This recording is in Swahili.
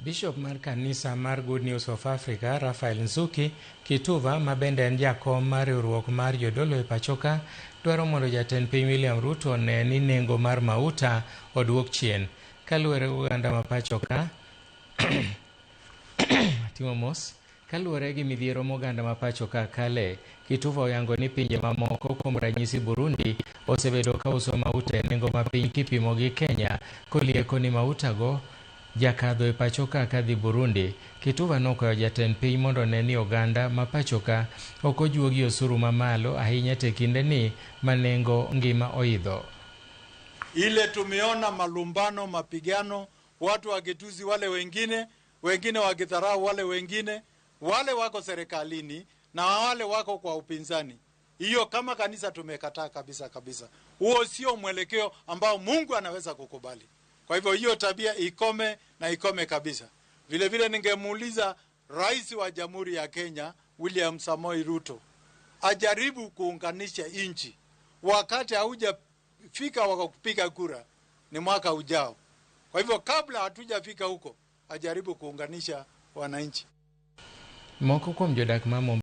Bishop mar kanisa mar Good News of Africa, Raphael Nzuki Kituva, mabende en jakom mar riwruok mar jodolo e pachoka, dwaro mondo jatend piny William Ruto ne ni nengo mar mauta oduok chien. Kaluwore gi oganda ma pachoka kaluwore gi midhiero moganda ma pachoka kale, Kituva oyango ni pinje mamoko kuom ranyisi Burundi osebedo ka uso mauta e nengo mapiny kipimo gi Kenya, kolieko ni mauta go jakadho e pachoka kadhi Burundi. Kituva nokwayo jatend piny mondo ne ni oganda ma pachoka ok ojuogi osuru mamalo ahinya te kinde ni manengo ngima oidho. Ile tumeona malumbano, mapigano, watu wakituzi wale wengine wakidharau wale wengine, wale wako serikalini na wale wako kwa upinzani. Hiyo kama kanisa tumekataa kabisa. Huo sio mwelekeo ambao Mungu anaweza kukubali. Kwa hivyo hiyo tabia ikome kabisa. Vile vile ningemuuliza Rais wa Jamhuri ya Kenya William Samoei Ruto ajaribu kuunganisha nchi. Wakati haujafika wa kupiga kura ni mwaka ujao. Kwa hivyo kabla hatujafika huko ajaribu kuunganisha wananchi. Moko kuom jodak ma